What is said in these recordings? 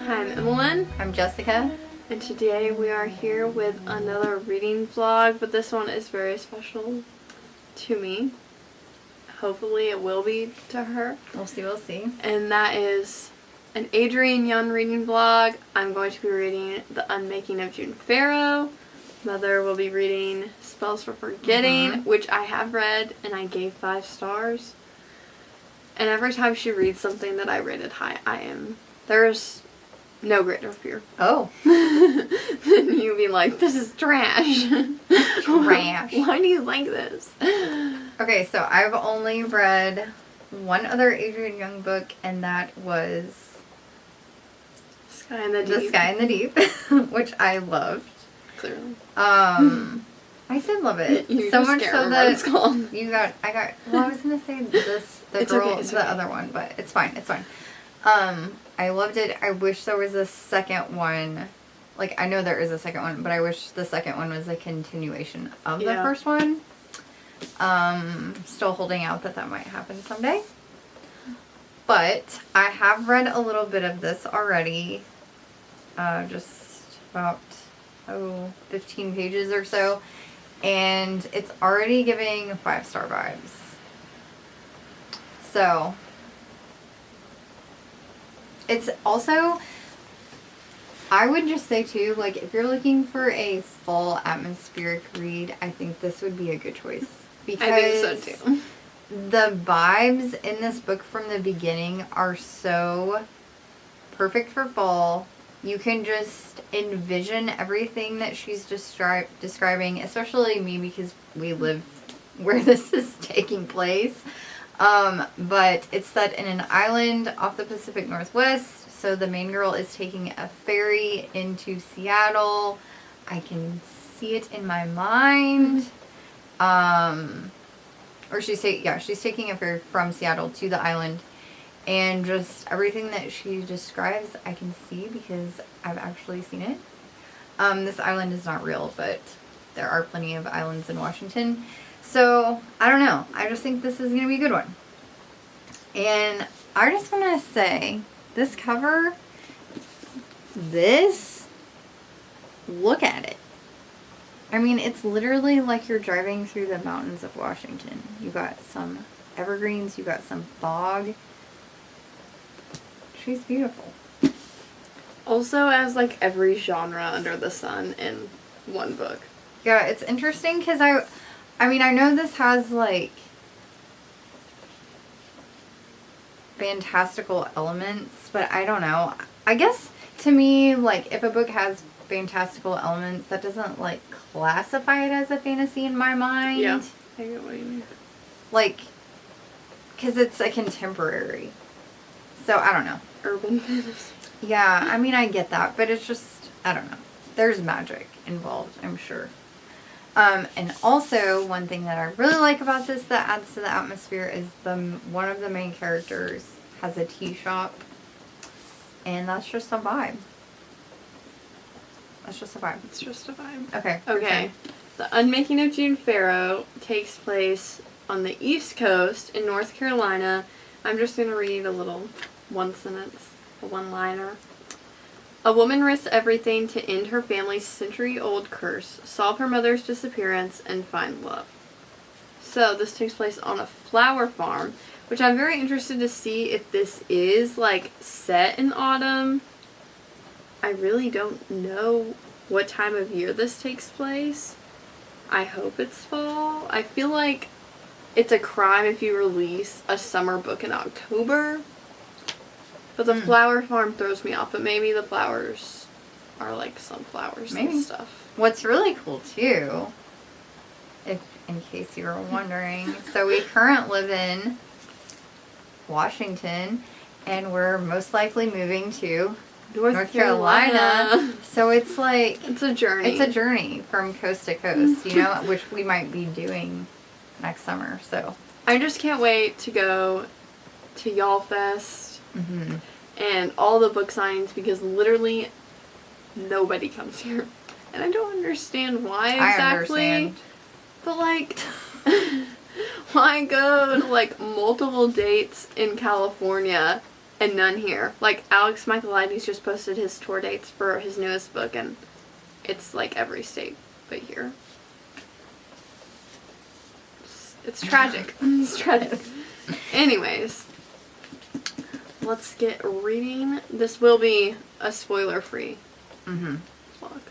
I'm Emmalynn. I'm Jessica. And today we are here with another reading vlog, but this one is very special to me. Hopefully it will be to her. We'll see. And that is an Adrienne Young reading vlog. I'm going to be reading The Unmaking of June Pharaoh. Mother will be reading Spells for Forgetting, which I have read and I gave 5 stars. And every time she reads something that I rated high, there's no greater fear. Oh. Than you being like, this is trash. Trash. Why do you like this? Okay, so I've only read one other Adrienne Young book, and that was Sky in the Deep. The Sky in the Deep, which I loved. Clearly. I did love it. You so just much can't so remember that what it's called. I was gonna say the It's girl, okay, it's the okay. other one, but it's fine. I loved it. I wish there was a second one. Like, I know there is a second one, but I wish the second one was a continuation of the first one. Still holding out that might happen someday. But I have read a little bit of this already. Just about 15 pages or so. And it's already giving 5-star vibes. So it's also, I would just say too, like, if you're looking for a fall atmospheric read, I think this would be a good choice. Because I think so too. The vibes in this book from the beginning are so perfect for fall. You can just envision everything that she's describing, especially me because we live where this is taking place. But it's set in an island off the Pacific Northwest. So the main girl is taking a ferry into Seattle. I can see it in my mind. Or she's taking a ferry from Seattle to the island. And just everything that she describes, I can see because I've actually seen it. This island is not real, but there are plenty of islands in Washington. So, I don't know. I just think this is going to be a good one. And I just want to say, this cover, look at it. I mean, it's literally like you're driving through the mountains of Washington. You got some evergreens, you got some fog. She's beautiful. Also as like every genre under the sun in one book. Yeah, it's interesting because I mean, I know this has like fantastical elements, but I don't know. I guess to me, like, if a book has fantastical elements, that doesn't like classify it as a fantasy in my mind. Yeah, I get what you mean. Like, because it's a contemporary. So, I don't know. Urban fantasy. Yeah, I mean, I get that, but it's just, I don't know. There's magic involved, I'm sure. And also, one thing that I really like about this that adds to the atmosphere is one of the main characters has a tea shop. And that's just a vibe. It's just a vibe. Okay. Okay. The Unmaking of June Pharaoh takes place on the East Coast in North Carolina. I'm just going to read a little one-liner. A woman risks everything to end her family's century-old curse, solve her mother's disappearance, and find love. So this takes place on a flower farm, which I'm very interested to see if this is like set in autumn. I really don't know what time of year this takes place. I hope it's fall. I feel like it's a crime if you release a summer book in October. But the flower farm throws me off. But maybe the flowers are like sunflowers and stuff. What's really cool too, if in case you were wondering, so we currently live in Washington, and we're most likely moving to North Carolina. So it's like it's a journey. It's a journey from coast to coast, you know, which we might be doing next summer. So I just can't wait to go to Y'all Fest and all the book signings because literally nobody comes here, and I don't understand why exactly. I understand. But like, why go to like multiple dates in California and none here. Like, Alex Michaelides just posted his tour dates for his newest book, and it's like every state but here. It's tragic. It's tragic. Anyways, let's get reading. This will be a spoiler-free vlog.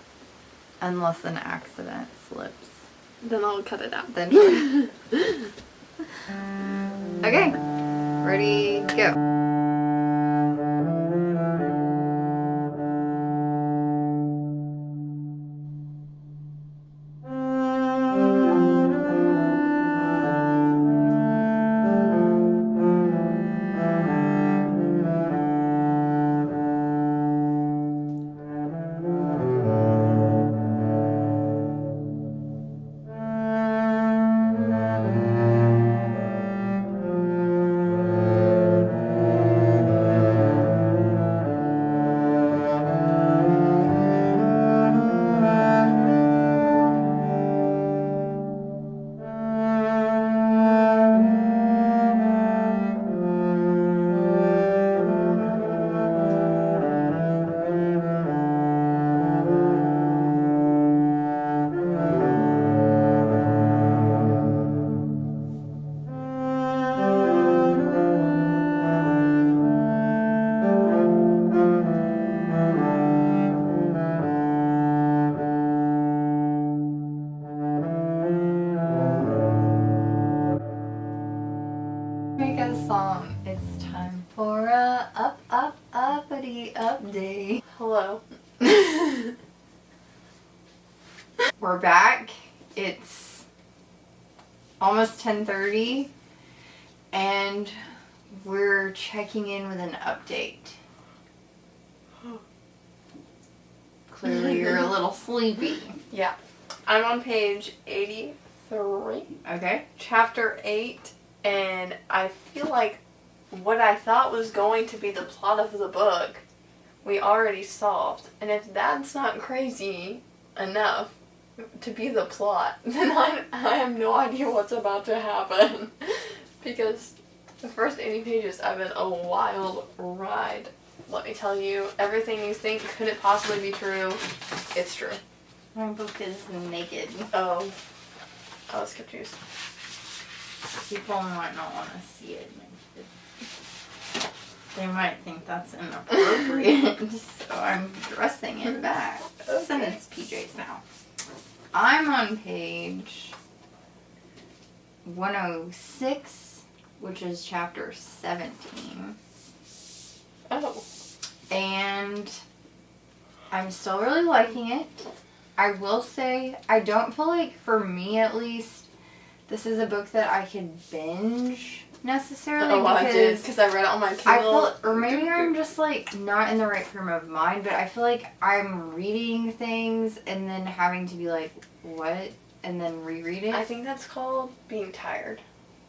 Unless an accident slips. Then I'll cut it out. Then sure. Okay. Ready, go. Make a song. It's time for a uppity update. Hello. We're back. It's almost 10:30 and we're checking in with an update. Clearly you're a little sleepy. Yeah. I'm on page 83. Okay. Chapter 8, and I feel like what I thought was going to be the plot of the book, we already solved. And if that's not crazy enough to be the plot, then I have no idea what's about to happen. Because the first 80 pages have been a wild ride. Let me tell you, everything you think couldn't possibly be true, it's true. My book is naked. Oh, skip juice. People might not want to see it. They might think that's inappropriate, so I'm dressing it back. And it's PJs now. I'm on page 106, which is chapter 17. Oh. And I'm still really liking it. I will say, I don't feel like, for me at least, this is a book that I could binge necessarily. Oh, I did, because I read it on my Kindle. I feel, or maybe I'm just like not in the right frame of mind, but I feel like I'm reading things and then having to be like, what? And then reread it. I think that's called being tired.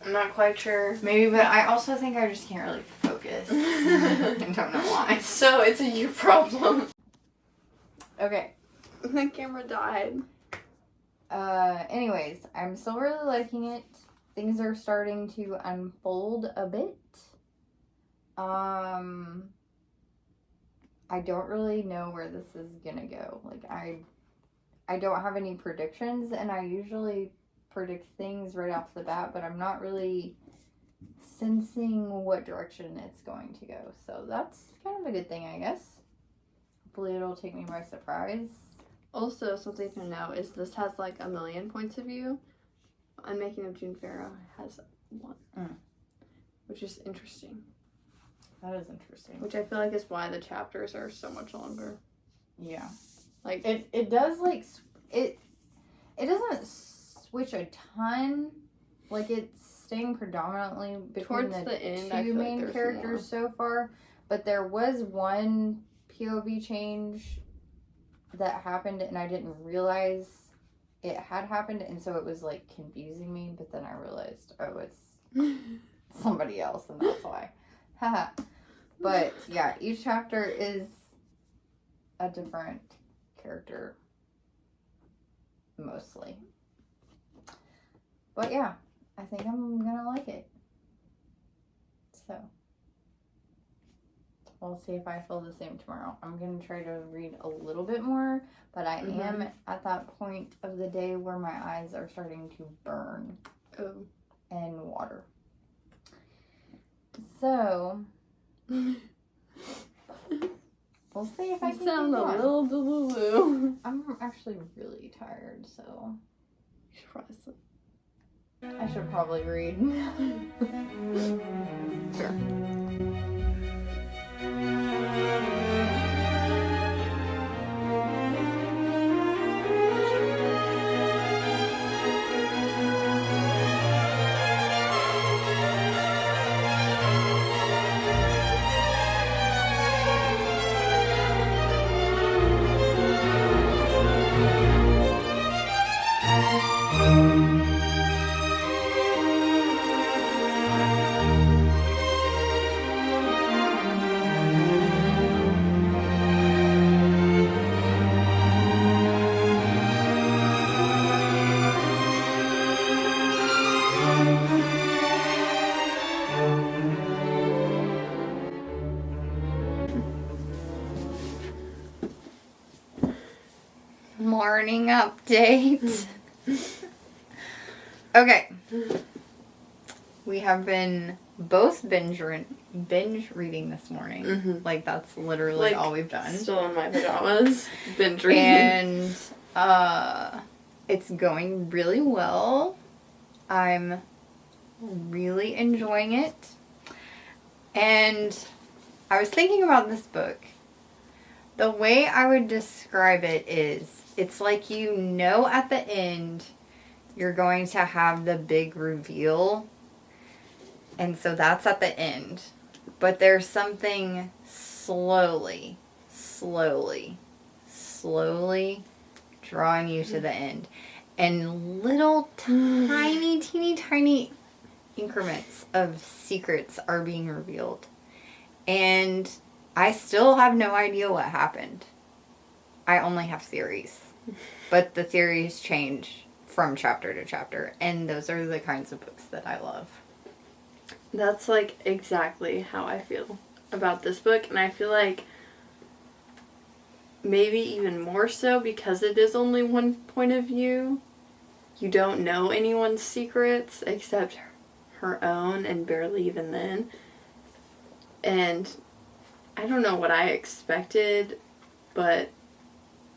I'm not quite sure. Maybe, but I also think I just can't really focus. I don't know why. So it's a you problem. Okay. The camera died. Anyways, I'm still really liking it. Things are starting to unfold a bit. I don't really know where this is gonna go. Like, I don't have any predictions, and I usually predict things right off the bat, but I'm not really sensing what direction it's going to go. So that's kind of a good thing, I guess. Hopefully it'll take me by surprise. Also, something to note is this has like 1 million points of view. Unmaking of June Farrow has 1. Which is interesting. That is interesting. Which I feel like is why the chapters are so much longer. Yeah. Like it does like it doesn't switch a ton. Like, it's staying predominantly between towards the end, two main like characters so far, but there was one POV change that happened and I didn't realize it had happened, and so it was like confusing me, but then I realized, oh, it's somebody else, and that's why. Haha. But yeah, each chapter is a different character mostly. But yeah, I think I'm gonna like it. So We'll see if I feel the same tomorrow. I'm going to try to read a little bit more, but I am at that point of the day where my eyes are starting to burn and water. So, we'll see if I can sound a little delulu. I'm actually really tired, so You should probably sleep. I should probably read. Sure. Morning update. Okay. We have been both binge reading this morning. Like, that's literally all we've done. Still in my pajamas. Binge reading. And it's going really well. I'm really enjoying it. And I was thinking about this book. The way I would describe it is, it's like you know at the end you're going to have the big reveal. And so that's at the end. But there's something slowly drawing you to the end. And little teeny tiny increments of secrets are being revealed. And I still have no idea what happened. I only have theories. But the theories change from chapter to chapter. And those are the kinds of books that I love. That's, like, exactly how I feel about this book. And I feel like maybe even more so because it is only one point of view. You don't know anyone's secrets except her own, and barely even then. And I don't know what I expected, but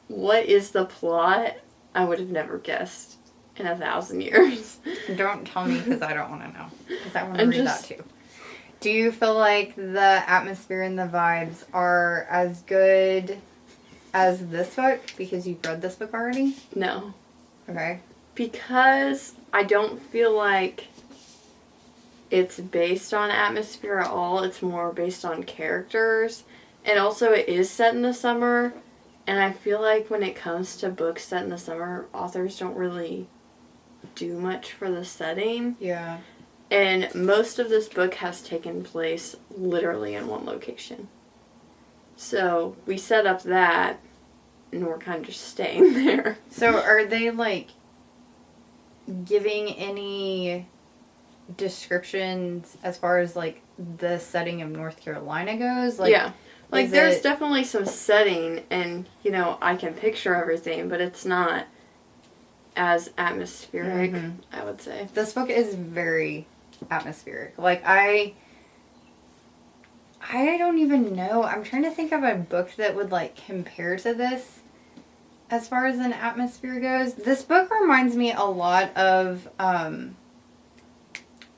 what is the plot? I would have never guessed in 1,000 years. Don't tell me because I don't want to know. Because I want to read that too. Do you feel like the atmosphere and the vibes are as good as this book? Because you've read this book already? No. Okay. Because I don't feel like it's based on atmosphere at all. It's more based on characters. And also it is set in the summer. And I feel like when it comes to books set in the summer, authors don't really do much for the setting. Yeah. And most of this book has taken place literally in one location. So we set up that, and we're kind of just staying there. So are they, like, giving any descriptions as far as, like, the setting of North Carolina goes? Like, yeah. Like, there's definitely some setting, and, you know, I can picture everything, but it's not as atmospheric, I would say. This book is very atmospheric. Like, I don't even know. I'm trying to think of a book that would, like, compare to this as far as an atmosphere goes. This book reminds me a lot of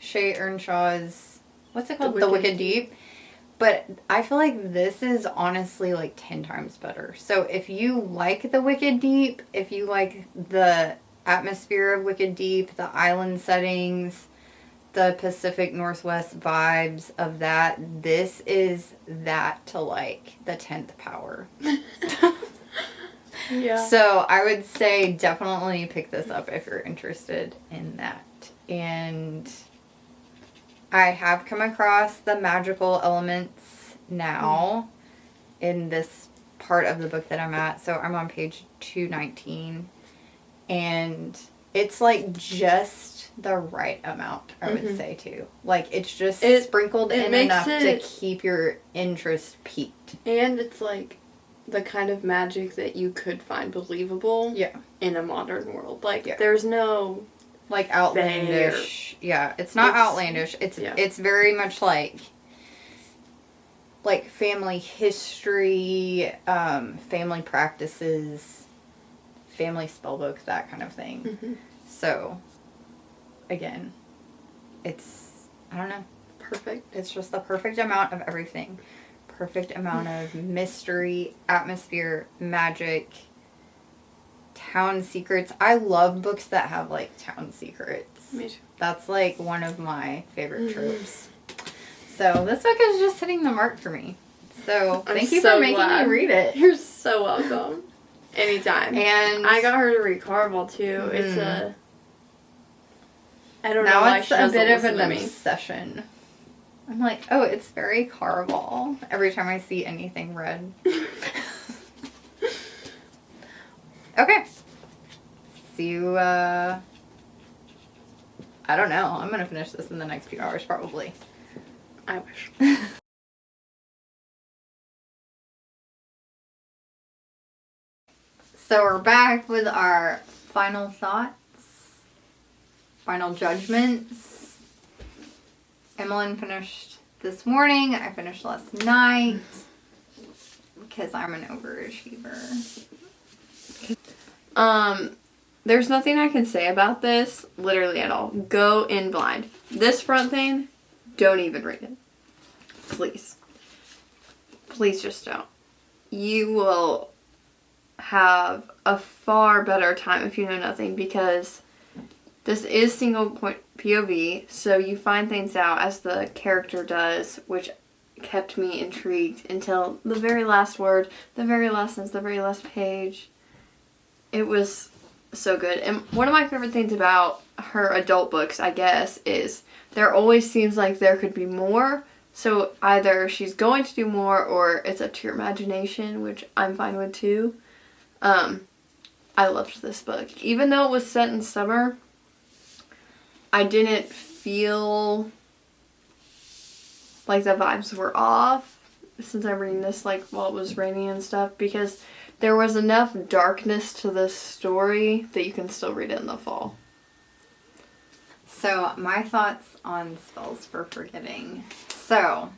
Shea Earnshaw's, what's it called? The Wicked Deep. But I feel like this is honestly like 10 times better. So if you like The Wicked Deep, if you like the atmosphere of Wicked Deep, the island settings, the Pacific Northwest vibes of that, this is that to like the 10th power. Yeah. So I would say definitely pick this up if you're interested in that. And I have come across the magical elements now in this part of the book that I'm at. So I'm on page 219. And It's like just the right amount, I would say, too. Like, it's just sprinkled in enough to keep your interest peaked. And it's like the kind of magic that you could find believable in a modern world. Like, there's no... Like, outlandish. Yeah, it's not outlandish. It's very much like family history, family practices, family spellbook, that kind of thing. So, again, it's, I don't know. Perfect. It's just the perfect amount of everything. Perfect amount of mystery, atmosphere, magic, town secrets. I love books that have, like, town secrets. Me too. That's, like, one of my favorite tropes. So, this book is just hitting the mark for me. So, thank you for making me read it. You're so welcome. Anytime. And I got her to read Carvel, too. It's a... I don't know now why it's she a doesn't bit of listen an to me. obsession. I'm like, oh, it's very Carvel. Every time I see anything red. Okay. See you, I don't know. I'm gonna finish this in the next few hours, probably. I wish. So we're back with our final thoughts, final judgments. Emmalynn finished this morning. I finished last night because I'm an overachiever. There's nothing I can say about this, literally at all. Go in blind. This front thing, don't even read it. Please. Please just don't. You will have a far better time if you know nothing, because this is single point POV, so you find things out as the character does, which kept me intrigued until the very last word, the very last sentence, the very last page. It was so good. And one of my favorite things about her adult books, I guess, is there always seems like there could be more. So either she's going to do more or it's up to your imagination, which I'm fine with too. I loved this book. Even though it was set in summer, I didn't feel like the vibes were off since I'm reading this like while it was raining and stuff, because there was enough darkness to this story that you can still read it in the fall. So, my thoughts on Spells for Forgetting. So,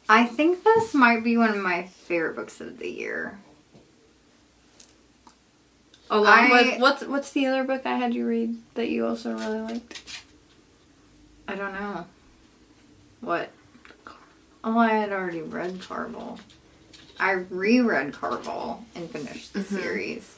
I think this might be one of my favorite books of the year. Along with, what's the other book I had you read that you also really liked? I don't know. What? Oh, I had already read Carvel. I reread Carvel and finished the series,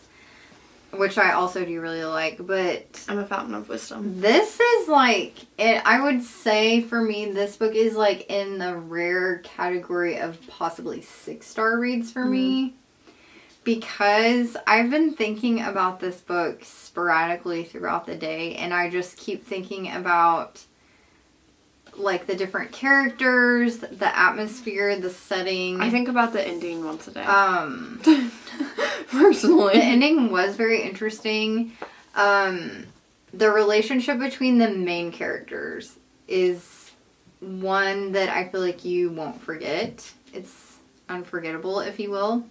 which I also do really like, but I'm a Fountain of Wisdom. This is like, I would say for me, this book is like in the rare category of possibly 6-star reads for me, because I've been thinking about this book sporadically throughout the day, and I just keep thinking about like the different characters, the atmosphere, the setting. I think about the ending once a day. Personally. The ending was very interesting. The relationship between the main characters is one that I feel like you won't forget. It's unforgettable, if you will.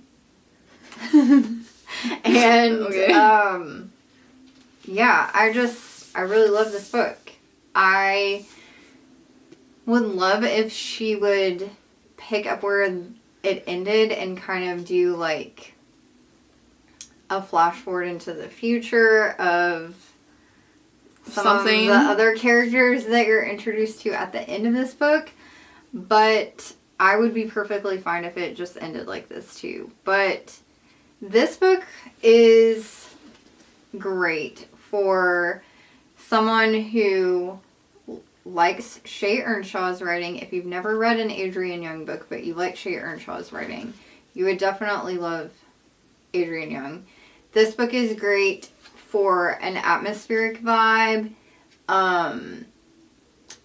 And, yeah, I really love this book. I would love if she would pick up where it ended and kind of do like a flash forward into the future of something of the other characters that you're introduced to at the end of this book. But I would be perfectly fine if it just ended like this too. But this book is great for someone who likes Shay Earnshaw's writing. If you've never read an Adrienne Young book, but you like Shay Earnshaw's writing, you would definitely love Adrienne Young. This book is great for an atmospheric vibe.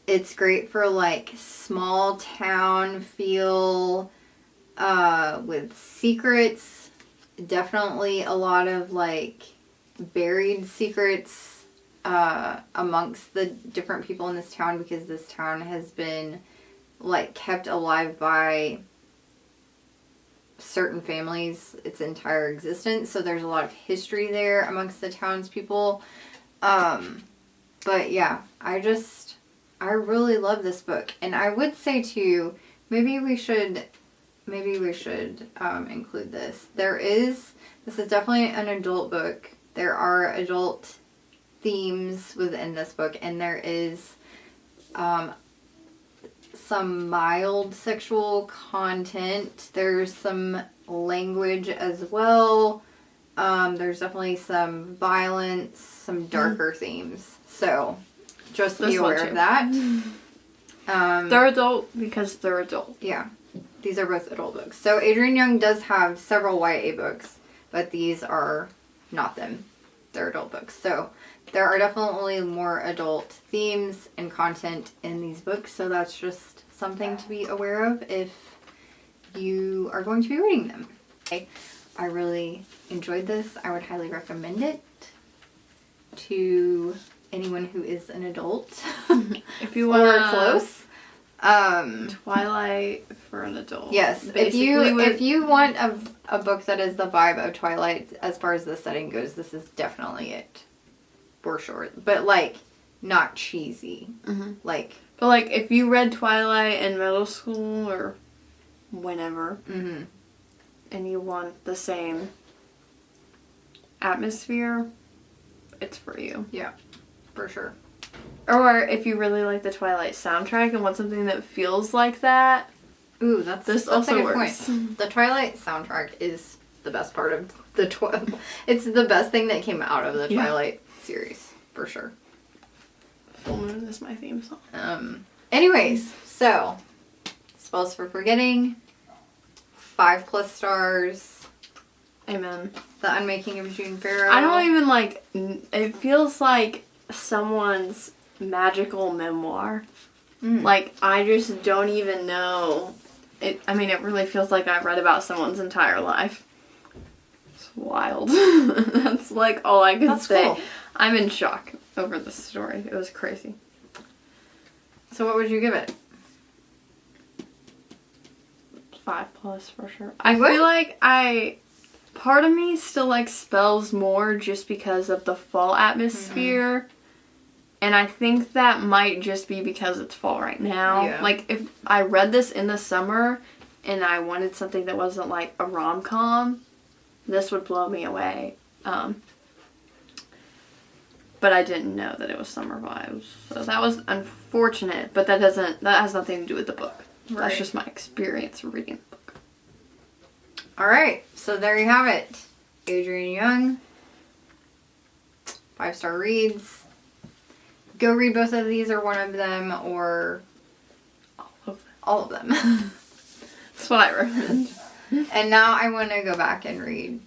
It's great for like small town feel, with secrets. Definitely a lot of like buried secrets amongst the different people in this town, because this town has been like kept alive by certain families its entire existence. So there's a lot of history there amongst the townspeople. But yeah, I really love this book. And I would say too, maybe we should include this. This is definitely an adult book. There are adult themes within this book, and there is some mild sexual content. There's some language as well. There's definitely some violence, some darker themes. So just be aware of that. They're adult because they're adult. Yeah. These are both adult books. So Adrienne Young does have several YA books, but these are not them. They're adult books. So there are definitely more adult themes and content in these books. So that's just something to be aware of if you are going to be reading them. Okay. I really enjoyed this. I would highly recommend it to anyone who is an adult. If you want or close. Twilight for an adult. Yes, if you want a book that is the vibe of Twilight as far as the setting goes, this is definitely it. For sure. But like, not cheesy. Mm-hmm. But like, if you read Twilight in middle school or whenever, mm-hmm. and you want the same atmosphere, it's for you. Yeah, for sure. Or if you really like the Twilight soundtrack and want something that feels like that. Ooh, that's also a good works. Point. The Twilight soundtrack is the best part of the it's the best thing that came out of the Twilight series, for sure. Full Moon is my theme song. Anyways, so Spells for Forgetting, 5+ stars. Amen. The Unmaking of June Farrow. I don't even it feels like someone's magical memoir. Like, I just don't even know. It really feels like I've read about someone's entire life. It's wild. That's like all I can say. Cool. I'm in shock over this story. It was crazy. So what would you give it? 5+ for sure. I feel like part of me still likes Spells more just because of the fall atmosphere. Mm-hmm. And I think that might just be because it's fall right now. Yeah. Like, if I read this in the summer and I wanted something that wasn't like a rom-com, this would blow me away. But I didn't know that it was summer vibes. So that was unfortunate, but that has nothing to do with the book. Right. That's just my experience reading the book. Alright, so there you have it. Adrienne Young. 5-star reads. Go read both of these or one of them or all of them. That's what I recommend. And now I want to go back and read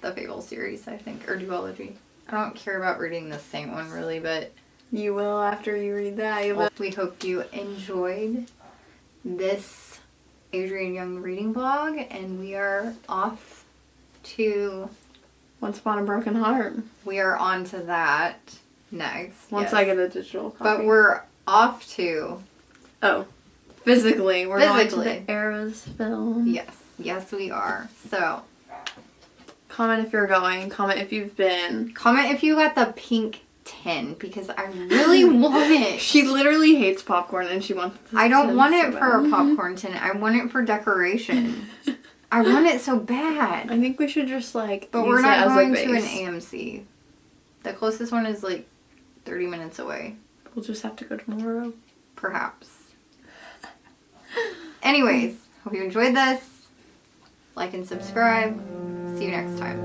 the Fable series, I think, or Duology. I don't care about reading the same one really, but you will after you read that. We hope you enjoyed this Adrienne Young reading blog, and we are off to Once Upon a Broken Heart. We are on to that next. Once I get a digital copy. But we're off to... Oh. Physically. We're going to the Eras film. Yes. Yes, we are. So... Comment if you're going. Comment if you've been. Comment if you got the pink tin, because I really want it. She literally hates popcorn and she wants I don't want it for a popcorn tin. I want it for decoration. I want it so bad. I think we should just but we're not going to an AMC. The closest one is 30 minutes away. We'll just have to go tomorrow. Perhaps. Anyways, hope you enjoyed this. Like and subscribe. See you next time.